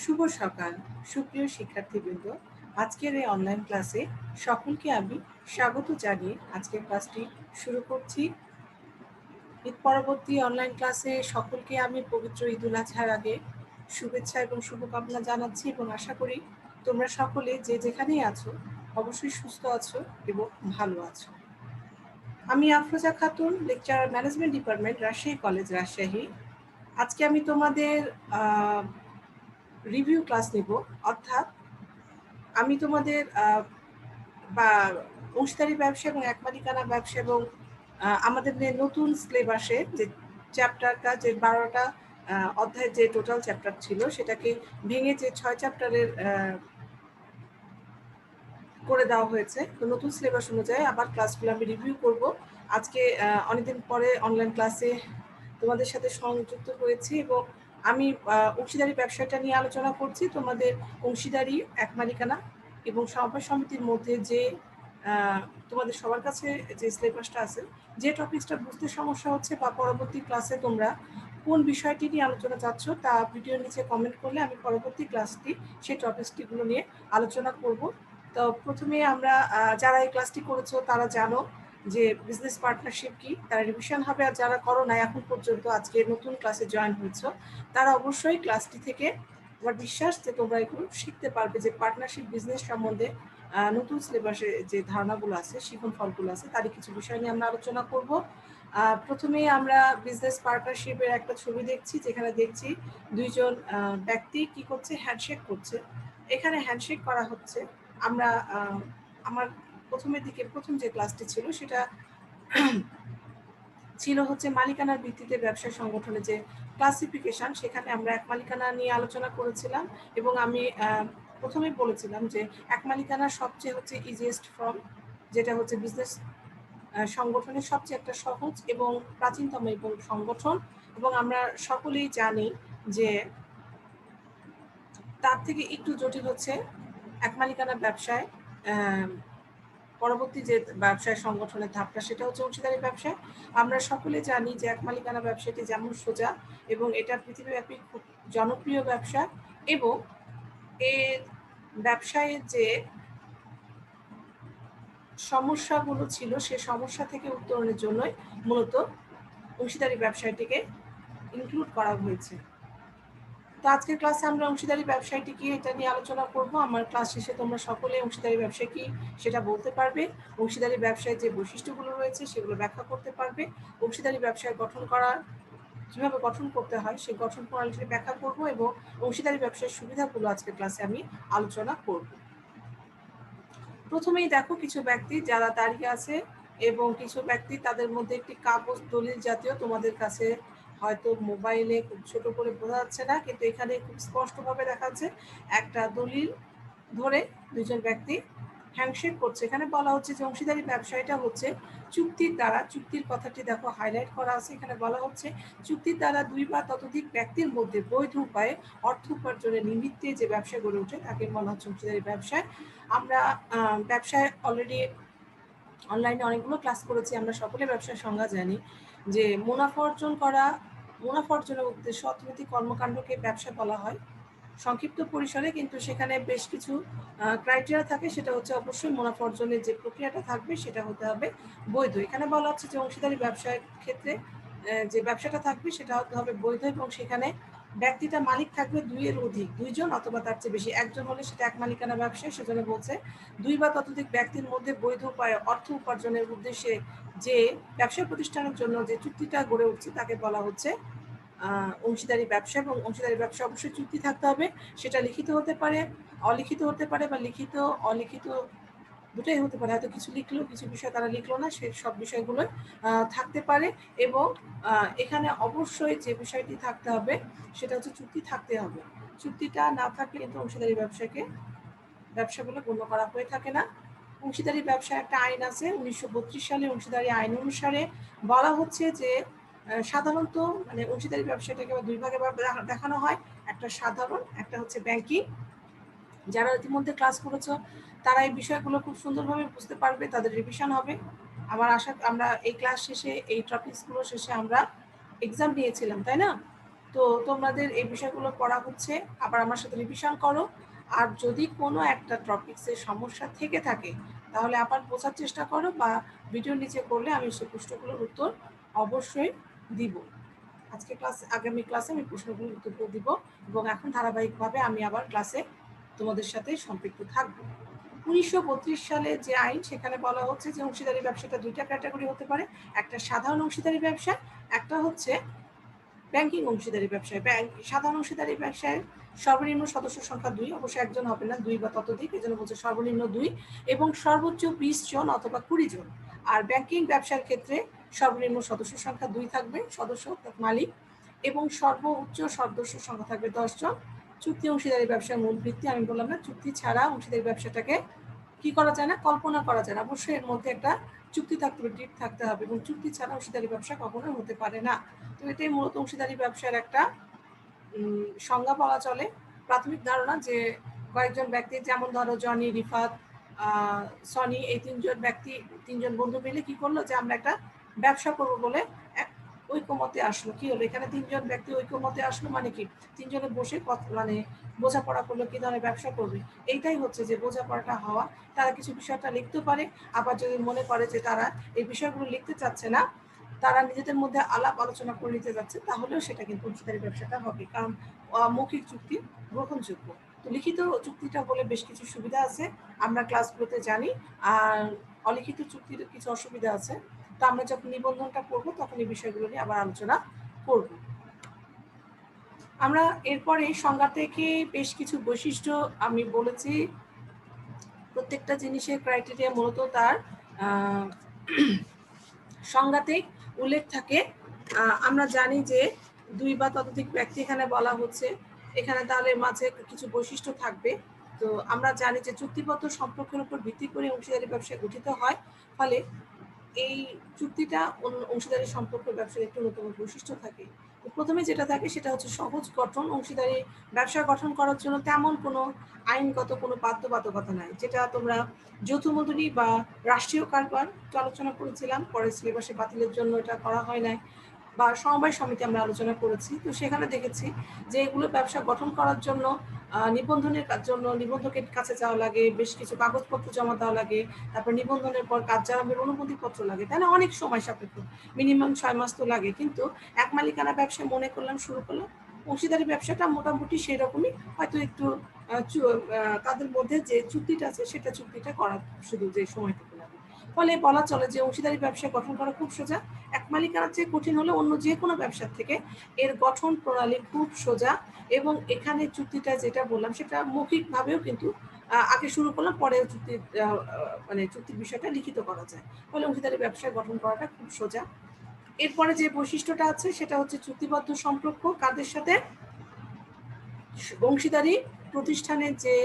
শুভ সকাল সুপ্রিয় শিক্ষার্থীবৃন্দ। আজকের এই অনলাইন ক্লাসে সকলকে আমি স্বাগত জানিয়ে আজকের ক্লাসটি শুরু করছি। ঈদ পরবর্তী অনলাইন ক্লাসে সকলকে আমি পবিত্র ঈদুল আজহার আগে শুভেচ্ছা এবং শুভকামনা জানাচ্ছি এবং আশা করি তোমরা সকলে যে যেখানেই আছো অবশ্যই সুস্থ আছো এবং ভালো আছো। আমি Afroza Khatun, lecturer management department, Rajshahi college, Rajshahi. আজকে আমি তোমাদের রিভিউ ক্লাস নেব, অর্থাৎ আমি তোমাদের বা অংশীদারি ব্যবসা এবং একমালিকানা ব্যবসা এবং আমাদের যে নতুন সিলেবাসে যে চ্যাপ্টারটা, যে 12টা অধ্যায়ের যে টোটাল চ্যাপ্টার ছিল সেটাকে ভেঙে যে 6 চ্যাপ্টারের করে দেওয়া হয়েছে। তো নতুন সিলেবাস অনুযায়ী আবার ক্লাসগুলো আমি রিভিউ করব। আজকে অনেকদিন পরে অনলাইন ক্লাসে তোমাদের সাথে সংযুক্ত হয়েছি এবং আমি অংশীদারি ব্যবসাটা নিয়ে আলোচনা করছি। তোমাদের অংশীদারি, একমালিকানা এবং সহবাস সমিতির মধ্যে যে তোমাদের সবার কাছে যে সিলেবাসটা আছে, যে টপিকসটা বুঝতে সমস্যা হচ্ছে বা পরবর্তী ক্লাসে তোমরা কোন বিষয়টি নিয়ে আলোচনা চাচ্ছ তা ভিডিওর নিচে কমেন্ট করলে আমি পরবর্তী ক্লাসটি সেই টপিকসটিগুলো নিয়ে আলোচনা করব। তো প্রথমে আমরা যারা এই ক্লাসটি করেছো তারা জানো যে বিজনেস পার্টনারশিপ কি, তারা রিভিশন হবে। আর যারা করো না এখন পর্যন্ত, আজকে নতুন ক্লাসে জয়েন হয়েছো, তারা অবশ্যই ক্লাসটি থেকে আমার বিশ্বাস যে তোমরা এগুলো শিখতে পারবে, যে পার্টনারশিপ বিজনেস সম্বন্ধে নতুন সিলেবাসে যে ধারণাগুলো আছে, শিখন ফলগুলো আছে, তারই কিছু বিষয় নিয়ে আমরা আলোচনা করব। প্রথমে আমরা বিজনেস পার্টনারশিপের একটা ছবি দেখছি, যেখানে দেখছি দুইজন ব্যক্তি কি করছে, হ্যান্ডশেক করছে। এখানে হ্যান্ডশেক করা হচ্ছে। আমরা আমার প্রথমের দিকে প্রথম যে ক্লাসটি ছিল সেটা ছিল হচ্ছে মালিকানার ভিত্তিতে ব্যবসা সংগঠনের যে ক্লাসিফিকেশন, সেখানে আমরা এক মালিকানা নিয়ে আলোচনা করেছিলাম এবং আমি প্রথমেই বলেছিলাম যে এক মালিকানার সবচেয়ে হচ্ছে ইজিয়েস্ট ফর্ম, যেটা হচ্ছে বিজনেস সংগঠনের সবচেয়ে একটা সহজ এবং প্রাচীনতম এবং সংগঠন, এবং আমরা সকলেই জানি যে তার থেকে একটু জটিল হচ্ছে এক মালিকানা ব্যবসায় পরবর্তী যে ব্যবসায় সংগঠনের ধাপটা, সেটা হচ্ছে অংশীদারি ব্যবসা। আমরা সকলে জানি যে এক মালিকানা ব্যবসাটি যেমন সোজা এবং এটা পৃথিবীব্যাপী খুব জনপ্রিয় ব্যবসা, এবং এর ব্যবসায়ের যে সমস্যাগুলো ছিল সে সমস্যা থেকে উত্তরণের জন্যই মূলত অংশীদারি ব্যবসায়টিকে ইনক্লুড করা হয়েছে। তো আজকের ক্লাসে আমরা অংশীদারি ব্যবসায়টি কি এটা নিয়ে আলোচনা করব। আমার ক্লাস শেষে তোমরা সকলে অংশীদারি ব্যবসা কি সেটা বলতে পারবে, অংশীদারি ব্যবসায় যে বৈশিষ্ট্যগুলো রয়েছে সেগুলো ব্যাখ্যা করতে পারবে, অংশীদারি ব্যবসায় কিভাবে গঠন করতে হয় সেই গঠন প্রণালীটি ব্যাখ্যা করব, এবং অংশীদারি ব্যবসার সুবিধাগুলো আজকের ক্লাসে আমি আলোচনা করব। প্রথমেই দেখো কিছু ব্যক্তি যারা দাঁড়িয়ে আছে এবং কিছু ব্যক্তি, তাদের মধ্যে একটি কাগজ দলিল জাতীয়, তোমাদের কাছে হয়তো মোবাইলে খুব ছোট করে বোঝা যাচ্ছে না, কিন্তু এখানে খুব স্পষ্টভাবে দেখা যাচ্ছে একটা দলিল ধরে দুজন ব্যক্তি হ্যান্ডশেক করছে। এখানে বলা হচ্ছে যে অংশীদারি ব্যবসায়টা হচ্ছে চুক্তির দ্বারা, চুক্তির কথাটি দেখো হাইলাইট করা আছে, এখানে বলা হচ্ছে চুক্তির দ্বারা দুই বা ততোধিক ব্যক্তির মধ্যে বৈধ উপায়ে অর্থ উপার্জনের নিমিত্তে যে ব্যবসা গড়ে ওঠে তাকে বলা হচ্ছে অংশীদারি ব্যবসায়। আমরা ব্যবসায় অলরেডি অনলাইনে অনেকগুলো ক্লাস করেছি, আমরা সকলে ব্যবসার সংজ্ঞা জানি যে মুনাফা অর্জনের উদ্দেশ্য অর্থনৈতিক কর্মকাণ্ডকে ব্যবসা বলা হয় সংক্ষিপ্ত পরিসরে, কিন্তু সেখানে বেশ কিছু ক্রাইটেরিয়া থাকে। সেটা হচ্ছে অবশ্যই মুনাফা অর্জনের যে প্রক্রিয়াটা থাকবে সেটা হতে হবে বৈধ। এখানে বলা হচ্ছে যে অংশীদারি ব্যবসার ক্ষেত্রে যে ব্যবসাটা থাকবে সেটা হতে হবে বৈধ, এবং সেখানে ব্যক্তিটা মালিক থাকবে দুইয়ের অধিক, দুইজন অথবা তার চেয়ে বেশি। একজন হলে সেটা এক মালিকানা ব্যবসায়, সেজন্য বলছে দুই বা ততোধিক ব্যক্তির মধ্যে বৈধ উপায়ে অর্থ উপার্জনের উদ্দেশ্যে যে ব্যবসা প্রতিষ্ঠানের জন্য যে চুক্তিটা গড়ে উঠছে তাকে বলা হচ্ছে অংশীদারি ব্যবসা। এবং অংশীদারি ব্যবসা অবশ্যই চুক্তি থাকতে হবে, সেটা লিখিত হতে পারে, অলিখিত হতে পারে, বা লিখিত অলিখিত দুটাই হতে পারে। হয়তো কিছু লিখলো, কিছু বিষয় তারা লিখলো না, সেই সব বিষয়গুলো থাকতে পারে। এবং এখানে অবশ্যই যে বিষয়টি থাকতে হবে সেটা হচ্ছে চুক্তি থাকতে হবে। চুক্তিটা না থাকলে কিন্তু অংশীদারি ব্যবসা বলে গণ্য করা হয়ে থাকে না। অংশীদারি ব্যবসায় একটা আইন আছে 1932 সালে, অংশীদারি আইন অনুসারে বলা হচ্ছে যে সাধারণত মানে অংশীদারি ব্যবসাটাকে দুই ভাগে দেখানো হয়, একটা সাধারণ, একটা হচ্ছে ব্যাংকিং। যারা ইতিমধ্যে ক্লাস করেছো তারা এই বিষয়গুলো খুব সুন্দরভাবে বুঝতে পারবে, তাদের রিভিশন হবে। আমার আশা আমরা এই ক্লাস শেষে, এই টপিকসগুলো শেষে আমরা এক্সাম নিয়েছিলাম, তাই না? তো তোমাদের এই বিষয়গুলো পড়া হচ্ছে, আবার আমার সাথে রিভিশন করো। আর যদি কোনো একটা টপিক্সের সমস্যা থেকে থাকে তাহলে আবার বোঝার চেষ্টা করো, বা ভিডিও নিচে করলে আমি সেই প্রশ্নগুলোর উত্তর অবশ্যই দিব। আগামী ক্লাসে আমি প্রশ্নগুলোর উত্তর দিব, এবং এখন ধারাবাহিকভাবে আমি আবার ক্লাসে তোমাদের সাথে সম্পৃক্ত থাকবো। 1932 সালে যে আইন, সেখানে বলা হচ্ছে যে অংশীদারি ব্যবসাটা দুইটা ক্যাটাগরি হতে পারে, একটা সাধারণ অংশীদারি ব্যবসা, একটা হচ্ছে ব্যাংকিং অংশীদারি ব্যবসায়। সাধারণ অংশীদারি ব্যবসায় সর্বনিম্ন সদস্য সংখ্যা 2, অবশ্যই একজন হবে না, 2 বা ততোধিক, এই জন্য বলছে সর্বনিম্ন 2, এবং সর্বোচ্চ 20 জন অথবা 20 জন। আর ব্যাংকিং ব্যবসার ক্ষেত্রে সর্বনিম্ন সদস্য সংখ্যা 2 থাকবে, সদস্য মালিক, এবং সর্বোচ্চ সদস্য সংখ্যা থাকবে 10 জন। চুক্তি অংশীদারি ব্যবসার মূল ভিত্তি আমি বললাম না, চুক্তি ছাড়া অংশীদারি ব্যবসাটাকে কি করা যায় না, কল্পনা করা যায় না। অবশ্যই এর মধ্যে একটা চুক্তি থাকতে হবে, ডিড থাকতে হবে, এবং চুক্তি ছাড়া অংশীদারি ব্যবসা কখনো হতে পারে না। তো এটাই মূলত অংশীদারি ব্যবসার একটা সংজ্ঞা বলা চলে। প্রাথমিক ধারণা যে কয়েকজন ব্যক্তি, যেমন ধরো জনি, রিফাত, সনি, এই তিনজন বন্ধু মিলে কি করলো, যে আমরা একটা ব্যবসা করবো বলে ঐক্যমতে আসলো। কি হলো, এখানে 3 জন ব্যক্তি ঐক্যমতে আসলো, মানে কি 3 জনে বসে মানে বোঝাপড়া করলো কি ধরনের ব্যবসা করবে। এইটাই হচ্ছে যে বোঝাপড়াটা হওয়া। তারা কিছু বিষয়টা লিখতে পারে, আবার যদি মনে করে যে তারা এই বিষয়গুলো লিখতে চাচ্ছে না, তারা নিজেদের মধ্যে আলাপ আলোচনা করে নিতে যাচ্ছে, তাহলেও সেটা কিন্তু অংশীদারি ব্যবসাটা হবে, কারণ মৌখিক চুক্তি গ্রহণযোগ্য। তো লিখিত চুক্তিটা বলে বেশ কিছু সুবিধা আছে, আমরা ক্লাসগুলোতে জানি। আর অলিখিত চুক্তির কিছু অসুবিধা আছে, তো আমরা যখন নিবন্ধনটা করবো তখন এই বিষয়গুলো নিয়ে আবার আলোচনা করব। আমরা এরপরে সংজ্ঞা থেকে বেশ কিছু বৈশিষ্ট্য আমি বলেছি। প্রত্যেকটা জিনিসের ক্রাইটেরিয়া মূলত তার সংজ্ঞাতে উল্লেখ থাকে। আমরা জানি যে 2 বা ততোধিক ব্যক্তি এখানে বলা হচ্ছে, এখানে তাহলে মাঝে কিছু বৈশিষ্ট্য থাকবে। তো আমরা জানি যে চুক্তিবদ্ধ সম্পর্কের উপর ভিত্তি করে অংশীদারি ব্যবসা গঠিত হয়, ফলে এই চুক্তিটা অংশীদারি সম্পর্ক ব্যবসার একটি অন্যতম বৈশিষ্ট্য থাকে। প্রথমে যেটা থাকে সেটা হচ্ছে সহজ গঠন। অংশীদারি ব্যবসা গঠন করার জন্য তেমন কোনো আইনগত কোনো বাধ্যবাধকতা নাই, যেটা তোমরা যৌথ মজুরি বা রাষ্ট্রীয় কারবার আলোচনা করেছিলাম, পরে সিলেবাসে বাতিলের জন্য এটা করা হয় নাই, বা সমবায় সমিতি আমরা আলোচনা করেছি। তো সেখানে দেখেছি যে এগুলো ব্যবসা গঠন করার জন্য নিবন্ধনের জন্য নিবন্ধকের কাছে যাওয়া লাগে, বেশ কিছু কাগজপত্র জমা দেওয়া লাগে, তারপর নিবন্ধনের পর কার্যারম্ভের অনুমতিপত্র লাগে, তাহলে অনেক সময় সাপেক্ষ, মিনিমাম 6 মাস তো লাগে। কিন্তু এক মালিকানা ব্যবসা মনে করলাম, শুরু করলাম, অংশীদারি ব্যবসাটা মোটামুটি সেই রকমই, হয়তো একটু তাদের মধ্যে যে চুক্তিটা আছে সেটা চুক্তিটা করা শুধু যে সময়টুকু লাগে। ফলে বলা চলে যে অংশীদারি ব্যবসা গঠন করা খুব সোজা। এক মালিকানার চেয়ে কঠিন হলে অন্য যে কোনো ব্যবসার থেকে এর গঠন প্রণালী খুব সোজা, এবং এখানে চুক্তিটা যেটা বললাম সেটা মৌখিকভাবেও কিন্তু আগে শুরু করলাম, পরে চুক্তির মানে চুক্তির বিষয়টা লিখিত করা যায়, ফলে অংশীদারি ব্যবসা গঠন করাটা খুব সোজা। এরপরে যে বৈশিষ্ট্যটা আছে সেটা হচ্ছে চুক্তিবদ্ধ সম্পর্ক কাদের সাথে, অংশীদারি প্রতিষ্ঠানের যে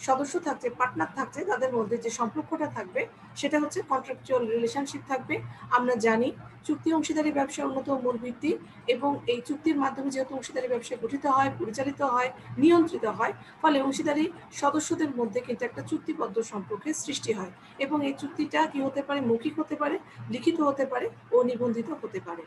সদস্য থাকছে, পার্টনার থাকছে, তাদের মধ্যে যে সম্পর্কটা থাকবে সেটা হচ্ছে কন্ট্রাকচুয়াল রিলেশনশিপ থাকবে। আমরা জানি চুক্তি অংশীদারি ব্যবসার অন্যতম মূল ভিত্তি, এবং এই চুক্তির মাধ্যমে যেহেতু অংশীদারি ব্যবসা গঠিত হয়, পরিচালিত হয়, নিয়ন্ত্রিত হয়, ফলে অংশীদারি সদস্যদের মধ্যে কিন্তু একটা চুক্তিবদ্ধ সম্পর্কের সৃষ্টি হয়, এবং এই চুক্তিটা কি হতে পারে, মৌখিক হতে পারে, লিখিত হতে পারে ও নিবন্ধিত হতে পারে।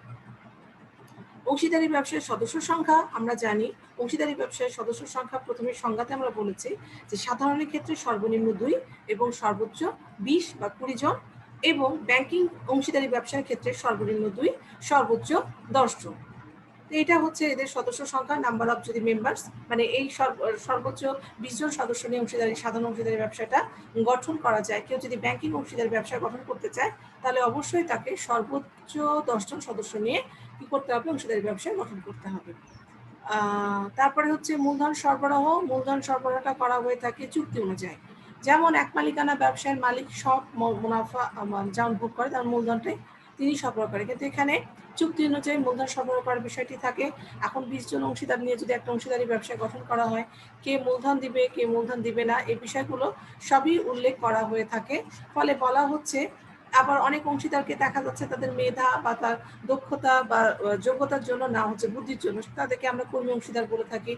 অংশীদারি ব্যবসায়ের সদস্য সংখ্যা আমরা জানি, অংশীদারি ব্যবসায়ের সদস্য সংখ্যা প্রথমে সংজ্ঞাতে আমরা বলেছি যে সাধারণের ক্ষেত্রে সর্বনিম্ন 2 এবং সর্বোচ্চ 20 বা 20 জন, এবং ব্যাংকিং অংশীদারি ব্যবসার ক্ষেত্রে সর্বনিম্ন 2, সর্বোচ্চ 10 জন। এটা হচ্ছে এদের সদস্য সংখ্যা, নাম্বার অফ যদি মেম্বার্স, মানে এই সর্বোচ্চ 20 জন সদস্য নিয়ে সাধারণ অংশীদারি ব্যবসাটা গঠন করা যায়। কেউ যদি ব্যাংকিং অংশীদারি ব্যবসা গঠন করতে চায় তাহলে অবশ্যই তাকে সর্বোচ্চ 10 জন সদস্য নিয়ে কি করতে হবে, অংশীদারি ব্যবসা গঠন করতে হবে। তারপরে হচ্ছে মূলধন সরবরাহ। মূলধন সরবরাহটা করা হয়ে থাকে চুক্তি অনুযায়ী, যেমন এক মালিকানা ব্যবসায়ের মালিক সব মুনাফা যেমন ভোগ করে তার মূলধনটাই তিনি সরবরাহ করে, কিন্তু এখানে চুক্তি অনুযায়ী মূলধন সরবরাহ করার বিষয়টি থাকে। এখন 20 জন অংশীদার নিয়ে যদি একটা অংশীদারি ব্যবসা গঠন করা হয়, কে মূলধন দিবে কে মূলধন দিবে না, এই বিষয়গুলো সবই উল্লেখ করা হয়ে থাকে। ফলে বলা হচ্ছে আবার অনেক অংশীদারকে দেখা যাচ্ছে তাদের মেধা বা তার দক্ষতা বা যোগ্যতার জন্য না হচ্ছে বুদ্ধির জন্য, তাদেরকে আমরা কর্মী অংশীদার বলে থাকি,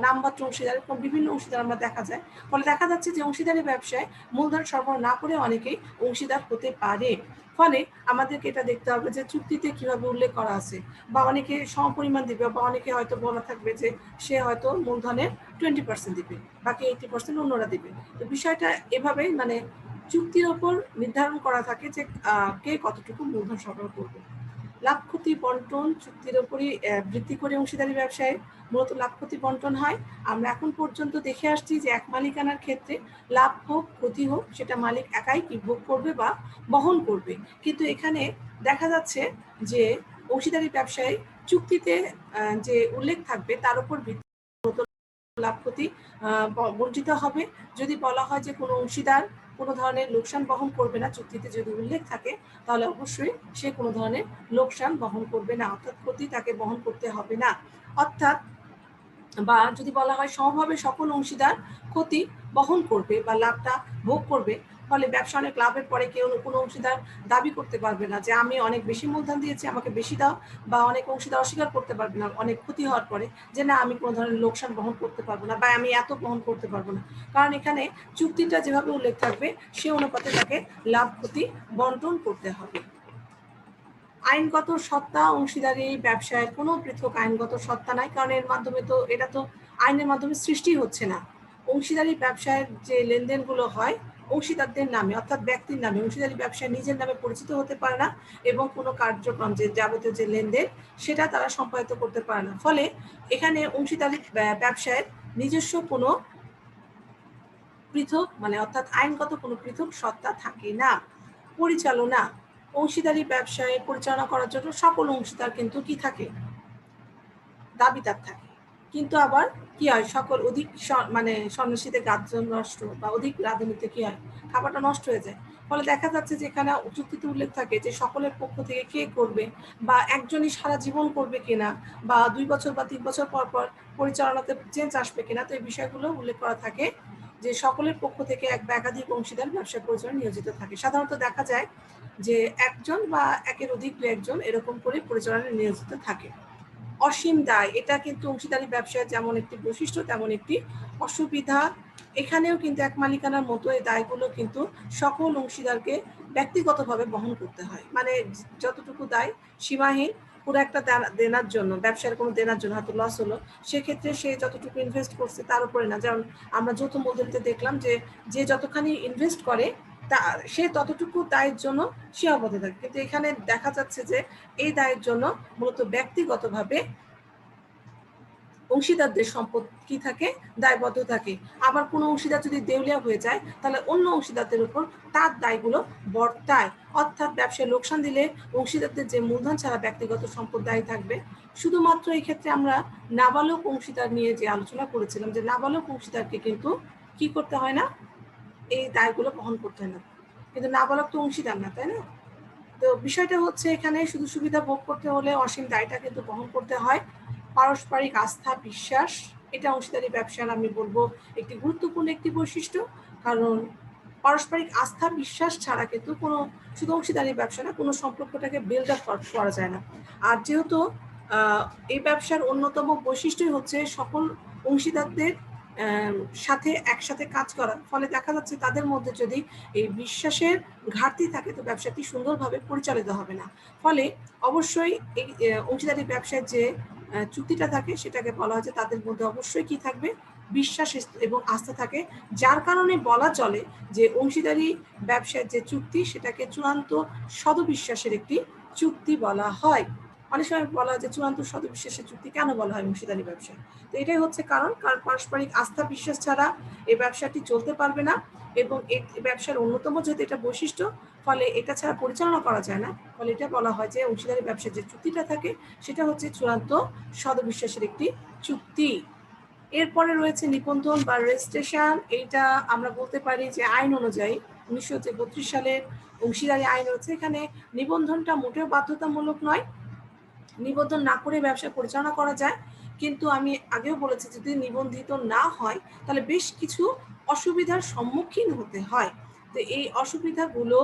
নামমাত্র অংশীদার, এরকম বিভিন্ন অংশীদার আমরা দেখা যায়। ফলে দেখা যাচ্ছে যে অংশীদারি ব্যবসায় মূলধন সরবরাহ না করে অনেকেই অংশীদার হতে পারে। ফলে আমাদেরকে এটা দেখতে হবে যে চুক্তিতে কিভাবে উল্লেখ করা আছে, বা অনেকে সমপরিমাণ দিবে, বা অনেকে হয়তো বলা থাকবে যে সে হয়তো মূলধনের 20% দিবে, বাকি 80% অন্যরা দিবে। তো বিষয়টা এভাবেই মানে চুক্তির ওপর নির্ধারণ করা থাকে যে কে কতটুকু মূলধন সরবরাহ করবে। লাভ ক্ষতি বন্টন চুক্তির ওপরই ভিত্তি করে অংশীদারি ব্যবসায় মূলত লাভ ক্ষতি বন্টন হয়। আমরা এখন পর্যন্ত দেখে আসছি যে এক মালিকানার ক্ষেত্রে লাভ হোক ক্ষতি হোক সেটা মালিক একাই কি ভোগ করবে বা বহন করবে, কিন্তু এখানে দেখা যাচ্ছে যে অংশীদারি ব্যবসায় চুক্তিতে যে উল্লেখ থাকবে তার উপর ভিত্তি লাভ ক্ষতি বঞ্চিত হবে। যদি বলা হয় যে কোনো অংশীদার কোনো ধরনের লোকসান বহন করবে না, চুক্তিতে যদি উল্লেখ থাকে, তাহলে অবশ্যই সে কোনো ধরনের লোকসান বহন করবে না, অর্থাৎ ক্ষতি তাকে বহন করতে হবে না। অর্থাৎ বা যদি বলা হয় সমভাবে সকল অংশীদার ক্ষতি বহন করবে বা লাভটা ভোগ করবে, ফলে ব্যবসা অনেক লাভের পরে কেউ কোনো অংশীদার দাবি করতে পারবে না যে আমি অনেক বেশি মূলধন দিয়েছি আমাকে বেশি দাও, বা অনেক অংশীদার অস্বীকার করতে পারবে না অনেক ক্ষতি হওয়ার পরে যে না আমি কোনো ধরনের লোকসান বহন করতে পারবো না বা আমি এত বহন করতে পারবো না, কারণ এখানে চুক্তিটা যেভাবে উল্লেখ থাকবে সে অনুপাতে তাকে লাভ ক্ষতি বন্টন করতে হবে। আইনগত সত্তা অংশীদারি ব্যবসায় কোনো পৃথক আইনগত সত্তা নাই, কারণ এর মাধ্যমে তো এটা তো আইনের মাধ্যমে সৃষ্টি হচ্ছে না। অংশীদারি ব্যবসায় যে লেনদেনগুলো হয় অংশীদারদের নামে অর্থাৎ ব্যক্তির নামে, অংশীদারি ব্যবসায় নিজের নামে পরিচিত হতে পারে না এবং কোনো কার্যক্রম যে যাবতীয় যে লেনদেন সেটা তারা সম্পাদিত করতে পারে না। ফলে এখানে অংশীদারি ব্যবসায় নিজস্ব কোনো পৃথক মানে অর্থাৎ আইনগত কোনো পৃথক সত্তা থাকে না। পরিচালনা অংশীদারি ব্যবসায় পরিচালনা করার জন্য সকল অংশীদার কিন্তু কি থাকে দাবিদার থাকে, কিন্তু আবার কি হয় সকল অধিক মানে সন্ন্যাসীদের গাছ নষ্ট বা অধিক রাজনীতিতে কি হয় খাবারটা নষ্ট হয়ে যায়। ফলে দেখা যাচ্ছে যে এখানে চুক্তিতে উল্লেখ থাকে যে সকলের পক্ষ থেকে কে করবে, বা একজনই সারা জীবন করবে কিনা, বা 2 বছর বা 3 বছর পর পর পরিচালনাতে চেঞ্জ আসবে কিনা, তো এই বিষয়গুলো উল্লেখ করা থাকে যে সকলের পক্ষ থেকে এক বা একাধিক অংশীদার ব্যবসা পরিচালনা নিয়োজিত থাকে। সাধারণত দেখা যায় যে একজন বা একের অধিক দু একজন এরকম করে পরিচালনায় নিয়োজিত থাকে। অসীম দায় এটা কিন্তু অংশীদারি ব্যবসায় যেমন একটি বৈশিষ্ট্য তেমন একটি অসুবিধা। এখানেও কিন্তু এক মালিকানার মতো এই দায়গুলো কিন্তু সকল অংশীদারকে ব্যক্তিগতভাবে বহন করতে হয়, মানে যতটুকু দায় সীমাহীন। পুরো একটা দেনার জন্য ব্যবসার কোনো দেনার জন্য হয়তো লস হলো, সেক্ষেত্রে সে যতটুকু ইনভেস্ট করছে তার উপরে না, যেমন আমরা যৌথ মূলধনিতে দেখলাম যে যে যতখানি ইনভেস্ট করে তা সে ততটুকু দায়ের জন্য সীমাবদ্ধ থাকে, কিন্তু এখানে দেখা যাচ্ছে যে এই দায়ের জন্য মূলত ব্যক্তিগতভাবে অংশীদারদের সম্পদ কি থাকে দায়বদ্ধ থাকে। আবার কোনো অংশীদার যদি দেউলিয়া হয়ে যায় তাহলে অন্য অংশীদারদের উপর তার দায়গুলো বর্তায়, অর্থাৎ ব্যবসায় লোকসান দিলে অংশীদারদের যে মূলধন ছাড়া ব্যক্তিগত সম্পদ দায়ী থাকবে। শুধুমাত্র এই ক্ষেত্রে আমরা নাবালক অংশীদার নিয়ে যে আলোচনা করেছিলাম যে নাবালক অংশীদারকে কিন্তু কি করতে হয় না এই দায়গুলো বহন করতে হয় না, কিন্তু নাবালক তো অংশীদার না, তাই না? তো বিষয়টা হচ্ছে এখানে শুধু সুবিধা ভোগ করতে হলে অসীম দায়টা কিন্তু বহন করতে হয়। পারস্পরিক আস্থা বিশ্বাস এটা অংশীদারি ব্যবসার আমি বলবো একটি গুরুত্বপূর্ণ একটি বৈশিষ্ট্য, কারণ পারস্পরিক আস্থা বিশ্বাস ছাড়া কিন্তু কোনো শুধু অংশীদারি ব্যবসা না কোনো সম্পর্কটাকে বিল্ড আপ করা যায় না। আর যেহেতু এই ব্যবসার অন্যতম বৈশিষ্ট্যই হচ্ছে সকল অংশীদারদের সাথে একসাথে কাজ করা, ফলে দেখা যাচ্ছে তাদের মধ্যে যদি এই বিশ্বাসের ঘাটতি থাকে তো ব্যবসাটি সুন্দরভাবে পরিচালিত হবে না। ফলে অবশ্যই এই অংশীদারি ব্যবসায় যে চুক্তিটা থাকে সেটাকে বলা হয় যে তাদের মধ্যে অবশ্যই কি থাকবে বিশ্বাস এবং আস্থা থাকে, যার কারণে বলা চলে যে অংশীদারি ব্যবসায় যে চুক্তি সেটাকে চূড়ান্ত সদবিশ্বাসের একটি চুক্তি বলা হয়। অনেক সময় বলা হয় যে চূড়ান্ত সদবিশ্বাসের চুক্তি কেন বলা হয় অংশীদারি ব্যবসায়, তো এটাই হচ্ছে কারণ পারস্পরিক আস্থা বিশ্বাস ছাড়া এই ব্যবসাটি চলতে পারবে না, এবং এই ব্যবসার অন্যতম যেহেতু এটা বৈশিষ্ট্য ফলে এটা ছাড়া পরিচালনা করা যায় না। ফলে এটা বলা হয় যে অংশীদারি ব্যবসার যে চুক্তিটা থাকে সেটা হচ্ছে চূড়ান্ত সদবিশ্বাসের একটি চুক্তি। এরপরে রয়েছে নিবন্ধন বা রেজিস্ট্রেশন। এইটা আমরা বলতে পারি যে আইন অনুযায়ী 1932 সালের অংশীদারি আইন রয়েছে, এখানে নিবন্ধনটা মোটেও বাধ্যতামূলক নয়, নিবন্ধন না করে ব্যবসা পরিচালনা করা যায়, কিন্তু আমি আগেও বলেছি যদি নিবন্ধিত না হয় তাহলে বেশ কিছু অসুবিধার সম্মুখীন হতে হয়। তো এই অসুবিধাগুলো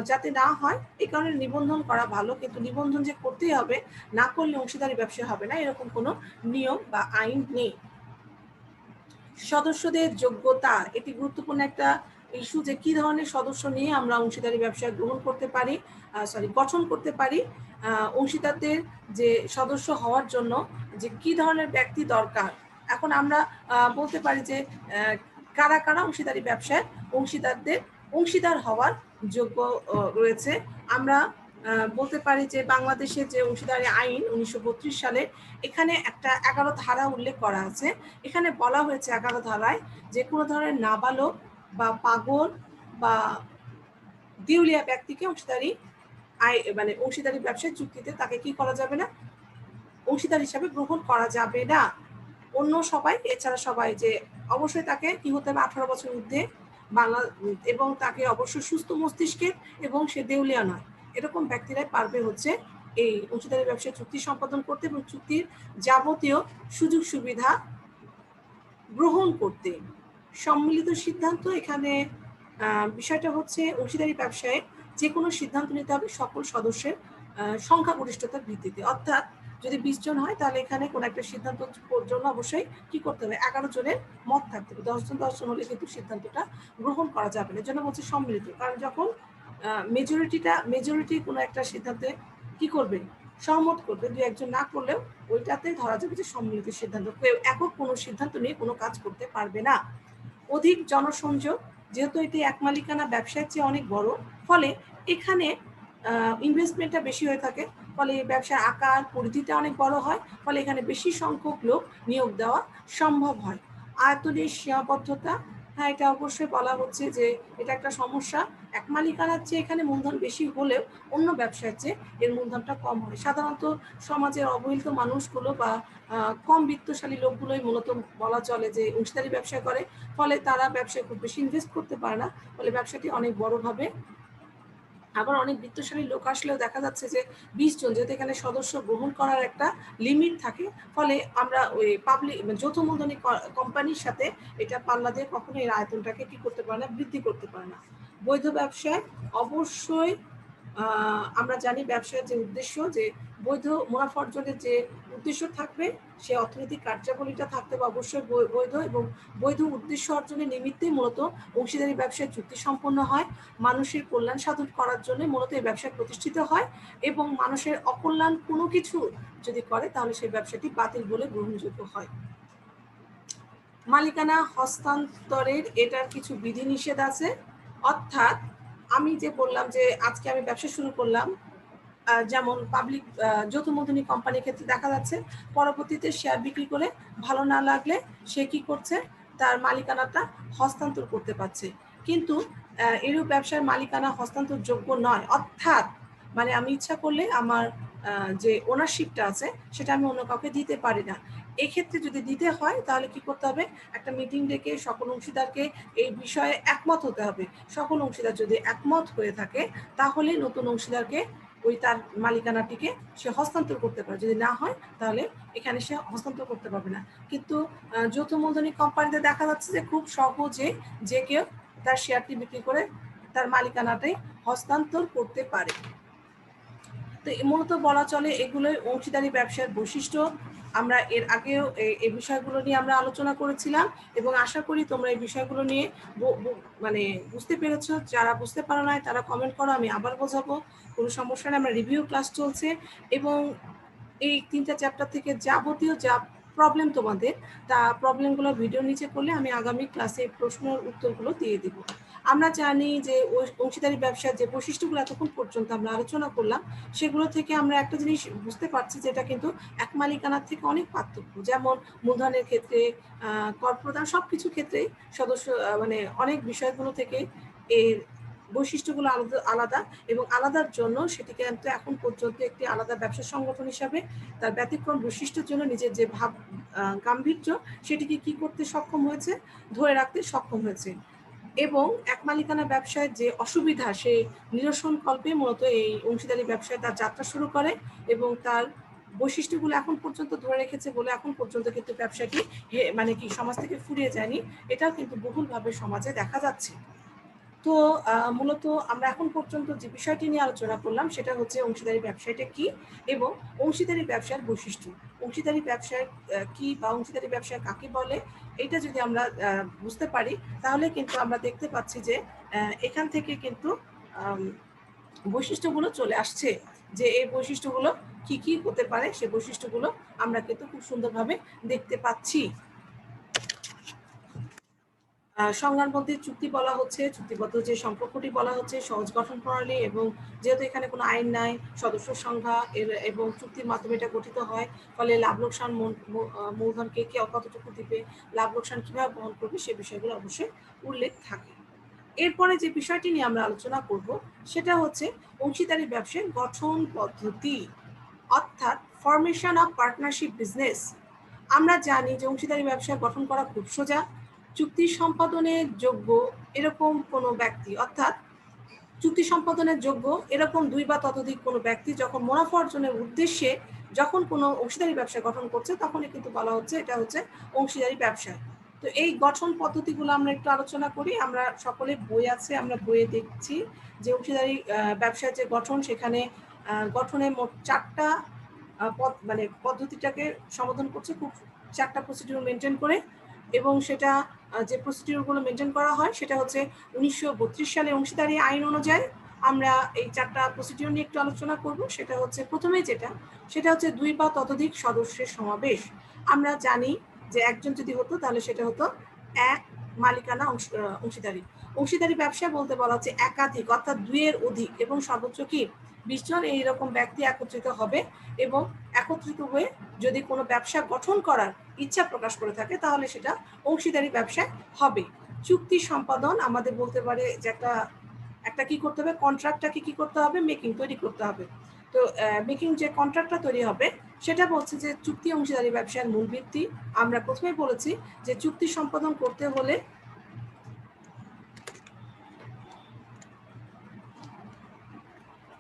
যাতে না হয় এই কারণে নিবন্ধন করা ভালো, কিন্তু নিবন্ধন যে করতেই হবে, না করলে অংশীদারি ব্যবসা হবে না, এরকম কোনো নিয়ম বা আইন নেই। সদস্যদের যোগ্যতা, এটি গুরুত্বপূর্ণ একটা ইস্যু যে কি ধরনের সদস্য নিয়ে আমরা অংশীদারি ব্যবসা গ্রহণ করতে পারি, গঠন করতে পারি। অংশীদারদের যে সদস্য হওয়ার জন্য যে কি ধরনের ব্যক্তি দরকার, এখন আমরা বলতে পারি যে কারা কারা অংশীদারি ব্যবসায় অংশীদার হওয়ার যোগ্য রয়েছে। আমরা বলতে পারি যে বাংলাদেশের যে অংশীদারি আইন 1932 সালে, এখানে একটা 11 ধারা উল্লেখ করা আছে। এখানে বলা হয়েছে 11 ধারায় যে কোনো ধরনের নাবালক বা পাগল বা দেউলিয়া ব্যক্তিকে অংশীদারি ব্যবসায় চুক্তিতে তাকে কি করা যাবে না, অংশীদার হিসাবে গ্রহণ করা যাবে না। অন্য সবাই, এছাড়া সবাই, যে অবশ্যই তাকে কি হতে হবে, 18 বছর ঊর্ধ্বে এবং তাকে অবশ্যই সুস্থ মস্তিষ্কের এবং সে দেউলিয়া নয়, এরকম ব্যক্তিরাই পারবে হচ্ছে এই অংশীদারি ব্যবসায় চুক্তি সম্পাদন করতে এবং চুক্তির যাবতীয় সুযোগ সুবিধা গ্রহণ করতে। সম্মিলিত সিদ্ধান্ত, এখানে বিষয়টা হচ্ছে অংশীদারি ব্যবসায় যে কোনো সিদ্ধান্ত নিতে হবে সকল সদস্যের সংখ্যাগরিষ্ঠতার ভিত্তিতে। অর্থাৎ যদি 20 জন হয় তাহলে এখানে কোনো একটা সিদ্ধান্ত জন্য অবশ্যই কি করতে হবে, 11 জনের মত থাকতে হবে। 10 জন হলে কিন্তু সিদ্ধান্তটা গ্রহণ করা যাবে না, জন্য বলছে সম্মিলিত। কারণ যখন মেজরিটি কোনো একটা সিদ্ধান্তে কি করবে, সহমত করবে, দু একজন না করলেও ওইটাতে ধরা যাবে যে সম্মিলিত সিদ্ধান্ত। কেউ একক কোনো সিদ্ধান্ত নিয়ে কোনো কাজ করতে পারবে না। অধিক জনসংযোগ, যেহেতু এটি এক মালিকানা ব্যবসার চেয়ে অনেক বড়, ফলে এখানে ইনভেস্টমেন্টটা বেশি হয়ে থাকে, ফলে ব্যবসার আকার পরিধিটা অনেক বড় হয়, ফলে এখানে বেশি সংখ্যক লোক নিয়োগ দেওয়া সম্ভব হয়। আয়তনের সীমাবদ্ধতা, হ্যাঁ এটা অবশ্যই বলা হচ্ছে যে এটা একটা সমস্যা। এক মালিকানার চেয়ে এখানে মূলধন বেশি হলেও অন্য ব্যবসার চেয়ে এর মূলধনটা কম হয়। সাধারণত সমাজের অবহেলিত মানুষগুলো বা কম বিত্তশালী লোকগুলোই মূলত বলা চলে যে অংশীদারি ব্যবসা করে, ফলে তারা ব্যবসায় খুব বেশি ইনভেস্ট করতে পারে না, ফলে ব্যবসাটি অনেক বড়ভাবে। আবার অনেক বিত্তশালী লোক আসলেও দেখা যাচ্ছে যে 20 জন, যেহেতু এখানে সদস্য গ্রহণ করার একটা লিমিট থাকে, ফলে আমরা ওই যৌথ মূলধনী কোম্পানির সাথে এটা পাল্লা দিয়ে কখনো এর আয়তনটাকে কি করতে পারে না, বৃদ্ধি করতে পারে না। বৈধ ব্যবসায় অবশ্যই আমরা জানি ব্যবসার যে উদ্দেশ্য, যে বৈধ মুনাফা অর্জনের যে উদ্দেশ্য থাকবে, সে অর্থনৈতিক কার্যাবলীটা থাকতে হবে অবশ্যই বৈধ, এবং বৈধ উদ্দেশ্য অর্জনের নিমিত্তেই মূলত অংশীদারি ব্যবসায় চুক্তি সম্পন্ন হয়। মানুষের কল্যাণ সাধন করার জন্য মূলত এই ব্যবসা প্রতিষ্ঠিত হয়, এবং মানুষের অকল্যাণ কোনো কিছু যদি করে তাহলে সেই ব্যবসাটি বাতিল বলে গ্রহণযোগ্য হয়। মালিকানা হস্তান্তরের এটার কিছু বিধিনিষেধ আছে। অর্থাৎ আমি যে বললাম যে আজকে আমি ব্যবসা শুরু করলাম, যেমন পাবলিক যৌথ মূলধনী কোম্পানির ক্ষেত্রে দেখা যাচ্ছে পরবর্তীতে শেয়ার বিক্রি করে ভালো না লাগলে সে কি করছে, তার মালিকানাটা হস্তান্তর করতে পারছে, কিন্তু এরূপ ব্যবসার মালিকানা হস্তান্তর যোগ্য নয়। অর্থাৎ মানে আমি ইচ্ছা করলে আমার যে ওনারশিপটা আছে সেটা আমি অন্য কাউকে দিতে পারি না। এক্ষেত্রে যদি দিতে হয় তাহলে কি করতে হবে, একটা মিটিং ডেকে সকল অংশীদারকে এই বিষয়ে একমত হতে হবে। সকল অংশীদার যদি একমত হয়ে থাকে তাহলে নতুন অংশীদারকে ওই তার মালিকানাটিকে সে হস্তান্তর করতে পারে, যদি না হয় তাহলে এখানে সে হস্তান্তর করতে পারবে না। কিন্তু যৌথ মূলধনী কোম্পানিতে দেখা যাচ্ছে যে খুব সহজে যে কেউ তার শেয়ারটি বিক্রি করে তার মালিকানাটাই হস্তান্তর করতে পারে। তো মূলত বলা চলে এগুলোই অংশীদারি ব্যবসার বৈশিষ্ট্য। আমরা এর আগেও এই বিষয়গুলো নিয়ে আমরা আলোচনা করেছিলাম, এবং আশা করি তোমরা এই বিষয়গুলো নিয়ে মানে বুঝতে পেরেছো। যারা বুঝতে পারো না তারা কমেন্ট করো, আমি আবার বোঝাবো, কোনো সমস্যা নেই। আমরা রিভিউ ক্লাস চলছে, এবং এই 3টা চ্যাপ্টার থেকে যাবতীয় যা প্রবলেম তোমাদের, তা প্রবলেমগুলো ভিডিও নিচে করলে আমি আগামী ক্লাসে প্রশ্নের উত্তরগুলো দিয়ে দিব। আমরা জানি যে অংশীদারি ব্যবসার যে বৈশিষ্ট্যগুলো এতক্ষণ পর্যন্ত আমরা আলোচনা করলাম, সেগুলো থেকে আমরা একটা জিনিস বুঝতে পারছি, যেটা কিন্তু এক মালিকানার থেকে অনেক পার্থক্য। যেমন মূলধনের ক্ষেত্রে, কর প্রদান, সব কিছু ক্ষেত্রে সদস্য মানে অনেক বিষয়গুলো থেকে এর বৈশিষ্ট্যগুলো আলাদা, এবং আলাদার জন্য সেটিকে এখন পর্যন্ত একটি আলাদা ব্যবসা সংগঠন হিসাবে তার ব্যতিক্রম বৈশিষ্ট্যের জন্য নিজের যে ভাব গাম্ভীর্য সেটিকে কি করতে সক্ষম হয়েছে, ধরে রাখতে সক্ষম হয়েছে। এবং এক মালিকানা ব্যবসায় যে অসুবিধা, সে নিরসন কল্পে মূলত এই অংশীদারি ব্যবসায় তার যাত্রা শুরু করে, এবং তার বৈশিষ্ট্যগুলো এখন পর্যন্ত ধরে রেখেছে বলে এখন পর্যন্ত কিন্তু ব্যবসাটি মানে কি সমাজ থেকে ফুরিয়ে যায়নি, এটাও কিন্তু বহুলভাবে সমাজে দেখা যাচ্ছে। তো মূলত আমরা এখন পর্যন্ত যে বিষয়টি নিয়ে আলোচনা করলাম সেটা হচ্ছে অংশীদারি ব্যবসাটা কি এবং অংশীদারি ব্যবসার বৈশিষ্ট্য। অংশীদারি ব্যবসায় কি বা অংশীদারি ব্যবসা কাকে বলে, এটা যদি আমরা বুঝতে পারি তাহলে কিন্তু আমরা দেখতে পাচ্ছি যে এখান থেকে কিন্তু বৈশিষ্ট্যগুলো চলে আসছে, যে এই বৈশিষ্ট্যগুলো কি কি হতে পারে, সে বৈশিষ্ট্যগুলো আমরা কিন্তু খুব সুন্দরভাবে দেখতে পাচ্ছি। সংজ্ঞার মধ্যে চুক্তি বলা হচ্ছে, চুক্তিবদ্ধ যে সম্পর্কটি বলা হচ্ছে, সহজ গঠন প্রণালী, এবং যেহেতু এখানে কোনো আইন নাই, সদস্য সংখ্যা এবং চুক্তির মাধ্যমে এটা গঠিত হয়, ফলে লাভ লোকসান মূলধনকে কে কতটুকু দিবে, লাভ লোকসান কিভাবে বহন করবে, সে বিষয়গুলো অবশ্যই উল্লেখ থাকে। এরপরে যে বিষয়টি নিয়ে আমরা আলোচনা করব সেটা হচ্ছে অংশীদারি ব্যবসার গঠন পদ্ধতি, অর্থাৎ ফরমেশন অফ পার্টনারশিপ বিজনেস। আমরা জানি যে অংশীদারি ব্যবসা গঠন করা খুব সোজা। চুক্তি সম্পাদনের যোগ্য এরকম কোনো ব্যক্তি, অর্থাৎ চুক্তি সম্পাদনের যোগ্য এরকম 2 বা ততোধিক কোনো ব্যক্তি যখন মুনাফা অর্জনের উদ্দেশ্যে যখন কোনো অংশীদারি ব্যবসা গঠন করছে, তখনই কিন্তু বলা হচ্ছে এটা হচ্ছে অংশীদারি ব্যবসা। তো এই গঠন পদ্ধতিগুলো আমরা একটু আলোচনা করি। আমরা সকলে বই আছে, আমরা বইয়ে দেখছি যে অংশীদারি ব্যবসার যে গঠন, সেখানে গঠনের মোট 4টা মানে পদ্ধতিটাকে সমাধান করছে, খুব 4টা প্রসিডিউর মেনটেন করে, এবং সেটা যে প্রসিডিউরগুলো মেনটেন করা হয় সেটা হচ্ছে 1932 সালে অংশীদারি আইন অনুযায়ী। আমরা এই 4টা প্রসিডিউর নিয়ে একটু আলোচনা করব। সেটা হচ্ছে প্রথমেই সেটা হচ্ছে 2 বা ততোধিক সদস্যের সমাবেশ। আমরা জানি যে একজন যদি হতো তাহলে সেটা হতো এক মালিকানা অংশীদারি। অংশীদারি ব্যবসা বলতে বলা হচ্ছে একাধিক, অর্থাৎ 2 এর অধিক এবং সর্বোচ্চ কি 20 জন এইরকম ব্যক্তি একত্রিত হবে, এবং একত্রিত হয়ে যদি কোনো ব্যবসা গঠন করার ইচ্ছা প্রকাশ করে থাকে তাহলে সেটা অংশীদারি ব্যবসা হবে। চুক্তি সম্পাদন আমাদের বলতে পারে যে একটা কি করতে হবে, কন্ট্রাক্টটাকে কি করতে হবে, মেকিং তৈরি করতে হবে। তো মেকিং যে কন্ট্রাক্টটা তৈরি হবে সেটা বলছে যে চুক্তি অংশীদারি ব্যবসার মূল ভিত্তি। আমরা প্রথমে বলেছি যে চুক্তি সম্পাদন করতে হলে